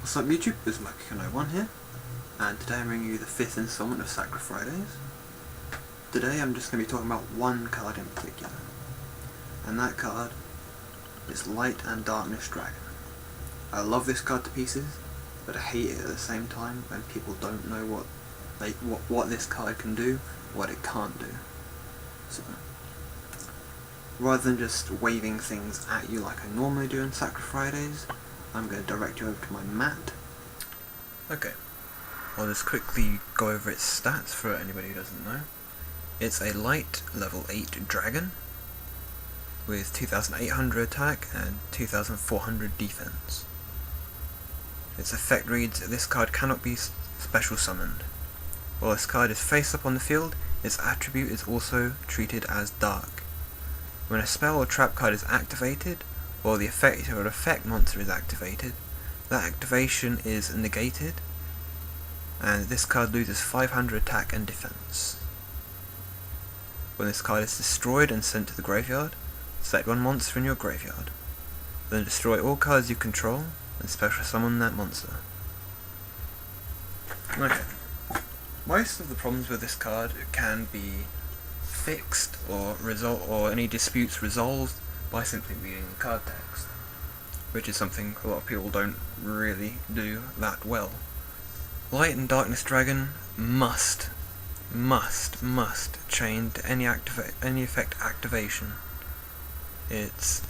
What's up YouTube, it's Sacri-Friday here, and today I'm bringing you the 5th installment of Sacri-Fridays. Today I'm just going to be talking about one card in particular, and that card is Light and Darkness Dragon. I love this card to pieces, but I hate it at the same time when people don't know what this card can do, what it can't do. So, rather than just waving things at you like I normally do in Sacri-Fridays, I'm going to direct you over to my mat. Okay, I'll just quickly go over its stats for anybody who doesn't know. It's a light level 8 dragon with 2800 attack and 2400 defense. Its effect reads, this card cannot be special summoned. While this card is face up on the field, its attribute is also treated as dark. When a spell or trap card is activated, or the effect or effect monster is activated, that activation is negated, and this card loses 500 attack and defense. When this card is destroyed and sent to the graveyard, select one monster in your graveyard. Then destroy all cards you control, and special summon that monster. Okay. Most of the problems with this card can be fixed or any disputes resolved by simply reading the card text, which is something a lot of people don't really do that well. Light and Darkness Dragon must chain to any effect activation. It's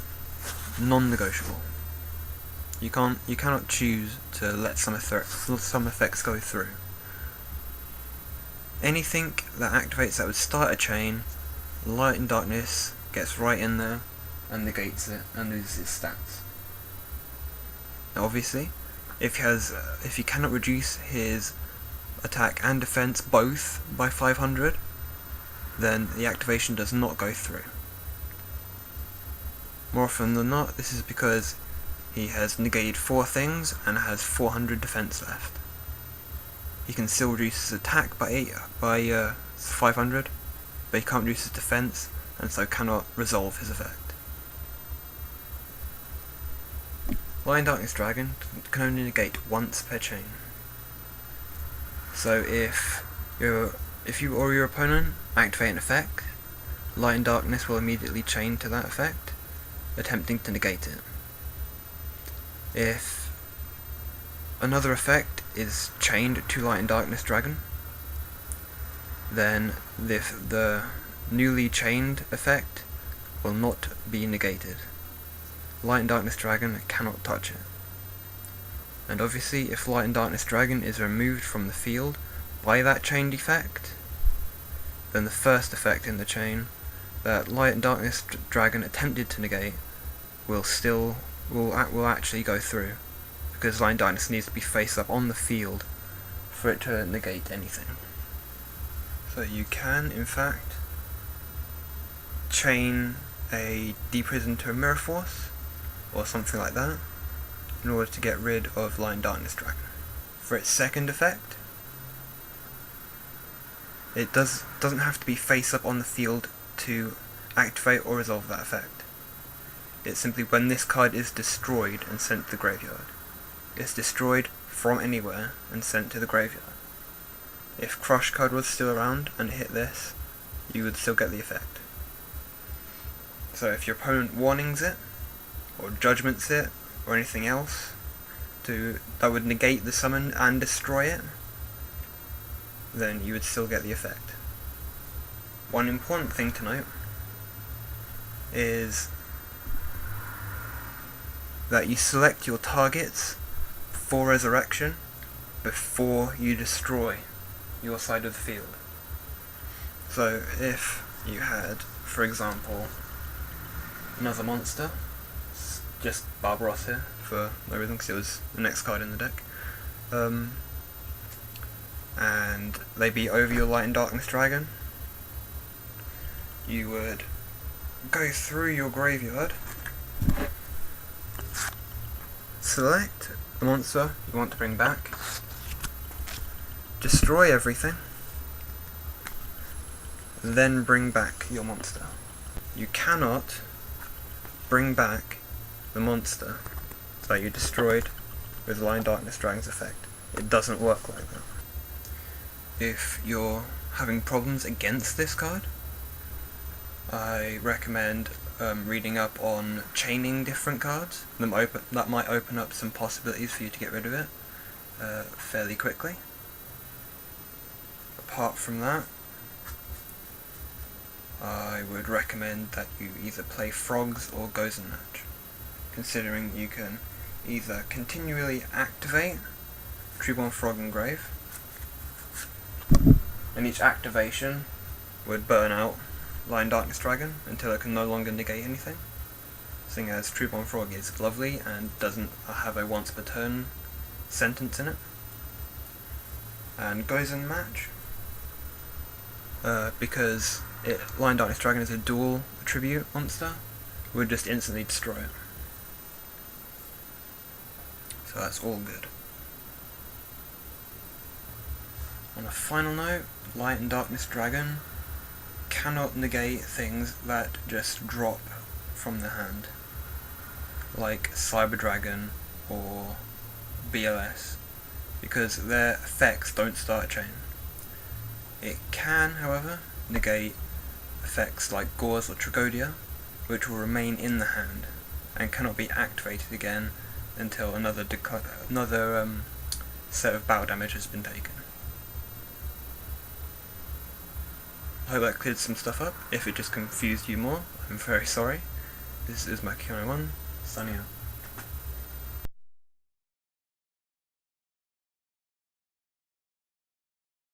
non-negotiable. You cannot choose to let some effects go through. Anything that activates that would start a chain, Light and Darkness gets right in there and negates it and loses its stats. Now obviously, if he cannot reduce his attack and defense both by 500, then the activation does not go through. More often than not, this is because he has negated 4 things and has 400 defense left. He can still reduce his attack by 500, but he can't reduce his defense and so cannot resolve his effect. Light and Darkness Dragon can only negate once per chain. So if you or your opponent activate an effect, Light and Darkness will immediately chain to that effect, attempting to negate it. If another effect is chained to Light and Darkness Dragon, then the newly chained effect will not be negated. Light and Darkness Dragon cannot touch it. And obviously, if Light and Darkness Dragon is removed from the field by that chained effect, then the first effect in the chain that Light and Darkness Dragon attempted to negate will actually go through, because Light and Darkness needs to be face up on the field for it to negate anything. So you can, in fact, chain a Deep Prison to a Mirror Force, or something like that, in order to get rid of Light and Darkness Dragon. For its second effect, it doesn't have to be face up on the field to activate or resolve that effect. It's simply when this card is destroyed and sent to the graveyard. It's destroyed from anywhere and sent to the graveyard. If Crush card was still around and hit this, you would still get the effect. So if your opponent warnings it, or judgments it, or anything else that would negate the summon and destroy it, then you would still get the effect. One important thing to note is that you select your targets for resurrection before you destroy your side of the field. So if you had, for example, another monster, just Barbaros here for no reason because it was the next card in the deck, and they beat over your Light and Darkness Dragon, you would go through your graveyard, select the monster you want to bring back, destroy everything, then bring back your monster. You cannot bring back the monster that you destroyed with Light Darkness Dragon's effect. It doesn't work like that. If you're having problems against this card, I recommend reading up on chaining different cards. That might open up some possibilities for you to get rid of it fairly quickly. Apart from that, I would recommend that you either play Frogs or Gozen Match, considering you can either continually activate Treeborn Frog and Grave, and each activation would burn out Light Darkness Dragon until it can no longer negate anything, seeing as Treeborn Frog is lovely and doesn't have a once per turn sentence in it. And Gozen Match, because Light Darkness Dragon is a dual attribute monster, would just instantly destroy it. So that's all good. On a final note, Light and Darkness Dragon cannot negate things that just drop from the hand, like Cyber Dragon or BLS, because their effects don't start a chain. It can, however, negate effects like Gauze or Tragodia, which will remain in the hand and cannot be activated again until another set of battle damage has been taken. I hope that cleared some stuff up. If it just confused you more, I'm very sorry. This is Maki1, signing out.